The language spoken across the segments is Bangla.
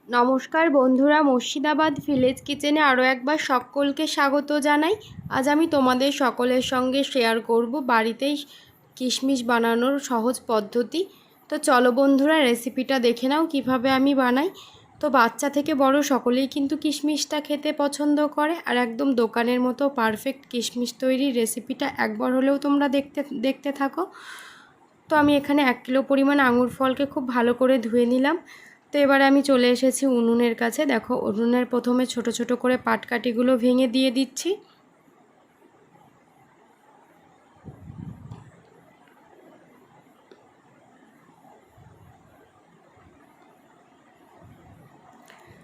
নমস্কার বন্ধুরা, মুর্শিদাবাদ ভিলেজ কিচেনে আরও একবার সকলকে স্বাগত জানাই। আজ আমি তোমাদের সকলের সঙ্গে শেয়ার করব বাড়িতেই কিশমিশ বানানোর সহজ পদ্ধতি। তো চলো বন্ধুরা, রেসিপিটা দেখে নাও কিভাবে আমি বানাই। তো বাচ্চা থেকে বড় সকলেই কিন্তু কিশমিশটা খেতে পছন্দ করে, আর একদম দোকানের মতো পারফেক্ট কিশমিশ তৈরির রেসিপিটা একবার হলেও তোমরা দেখতে থাকো। তো আমি এখানে 1 কিলো পরিমাণ আঙুর ফলকে খুব ভালো করে ধুয়ে নিলাম। তো এবারে আমি চলে এসেছি উনুনের কাছে। দেখো, উনুনের প্রথমে ছোট ছোট করে পাটকাঠিগুলো ভেঙে দিয়ে দিচ্ছি।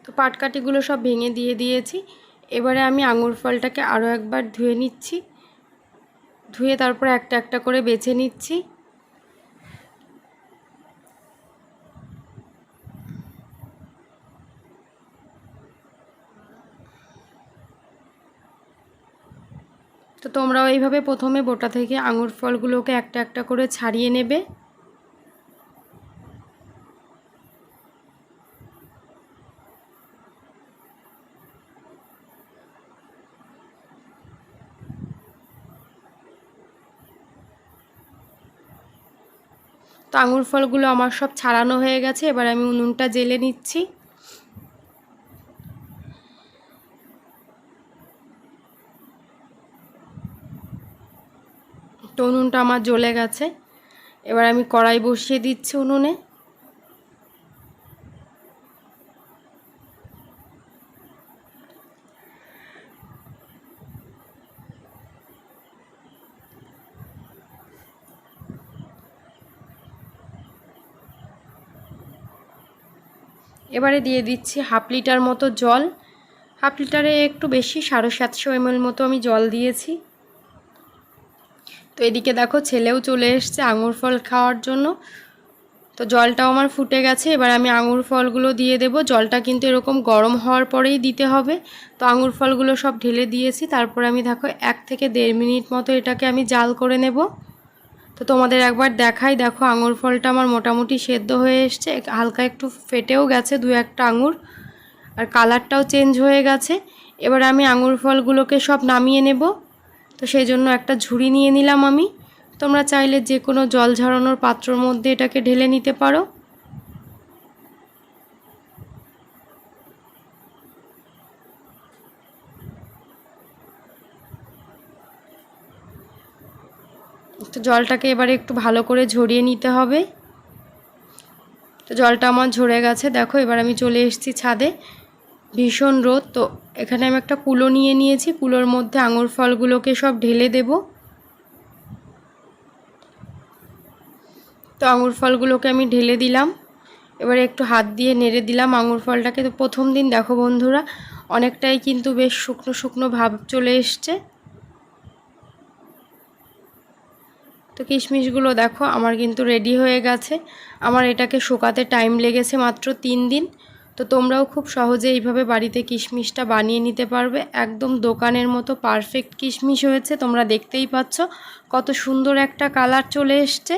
তো পাটকাঠিগুলো সব ভেঙে দিয়ে দিয়েছি। এবারে আমি আঙুর ফলটাকে আরও একবার ধুয়ে নিচ্ছি। ধুয়ে তারপর একটা একটা করে বেছে নিচ্ছি। তো তোমরাও এইভাবে প্রথমে বোটা থেকে আঙুর ফলগুলোকে একটা একটা করে ছাড়িয়ে নেবে। তো আঙুর ফলগুলো আমার সব ছাড়ানো হয়ে গেছে। এবার আমি উনুনটা জ্বেলে নিচ্ছি। তো উনুনটা আমার জ্বলে গেছে। এবার আমি কড়াই বসিয়ে দিচ্ছি উনুনে। এবারে দিয়ে দিচ্ছি 1/2 লিটার মতো জল। 1/2 লিটারে একটু বেশি, 750 ml মতো আমি জল দিয়েছি। তো এদিকে দেখো, ছেলেও চলে এসছে আঙুর ফল খাওয়ার জন্য। তো জলটাও আমার ফুটে গেছে। এবার আমি আঙুর ফলগুলো দিয়ে দেব। জলটা কিন্তু এরকম গরম হওয়ার পরেই দিতে হবে। তো আঙুর ফলগুলো সব ঢেলে দিয়েছি। তারপর আমি দেখো 1 থেকে 1.5 মিনিট মতো এটাকে আমি জাল করে নেব। তো তোমাদের একবার দেখাই। দেখো, আঙুর ফলটা আমার মোটামুটি সেদ্ধ হয়ে এসছে, হালকা একটু ফেটেও গেছে 2-1টা আঙুর, আর কালারটাও চেঞ্জ হয়ে গেছে। এবার আমি আঙুর ফলগুলোকে সব নামিয়ে নেব। তো সেই জন্য একটা ঝুড়ি নিয়ে নিলাম আমি। তোমরা চাইলে যে কোনো জল ঝরানোর পাত্রর মধ্যে এটাকে ঢেলে নিতে পারো। তো জলটাকে এবারে একটু ভালো করে ঝরিয়ে নিতে হবে। তো জলটা আমার ঝরে গেছে। দেখো, এবার আমি চলে এসেছি ছাদে। ভীষণ রোদ। তো এখানে আমি একটা কুলো নিয়ে নিয়েছি। কুলোর মধ্যে আঙুর ফলগুলোকে সব ঢেলে দেব। তো আঙুর ফলগুলোকে আমি ঢেলে দিলাম। এবারে একটু হাত দিয়ে নেড়ে দিলাম আঙুর ফলটাকে। তো প্রথম দিন দেখো বন্ধুরা, অনেকটাই কিন্তু বেশ শুকনো শুকনো ভাব চলে এসছে। তো কিশমিশগুলো দেখো আমার কিন্তু রেডি হয়ে গেছে। আমার এটাকে শুকাতে টাইম লেগেছে মাত্র 3 দিন। তো তোমরাও খুব সহজে এইভাবে বাড়িতে কিশমিশটা বানিয়ে নিতে পারবে। একদম দোকানের মতো পারফেক্ট কিশমিশ হয়েছে। তোমরা দেখতেই পাচ্ছ কত সুন্দর একটা কালার চলে এসছে।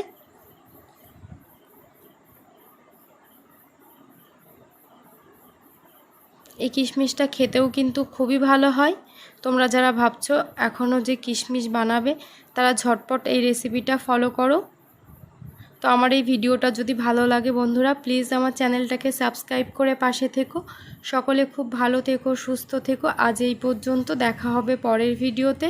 এই কিশমিশটা খেতেও কিন্তু খুবই ভালো হয়। তোমরা যারা ভাবছো এখনও যে কিশমিশ বানাবে, তারা ঝটপট এই রেসিপিটা ফলো করো। তো আমার এই ভিডিওটা যদি ভালো লাগে বন্ধুরা, প্লিজ আমার চ্যানেলটাকে সাবস্ক্রাইব করে পাশে থেকো। সকলে খুব ভালো থেকো, সুস্থ থেকো। আজ এই পর্যন্ত, দেখা হবে পরের ভিডিওতে।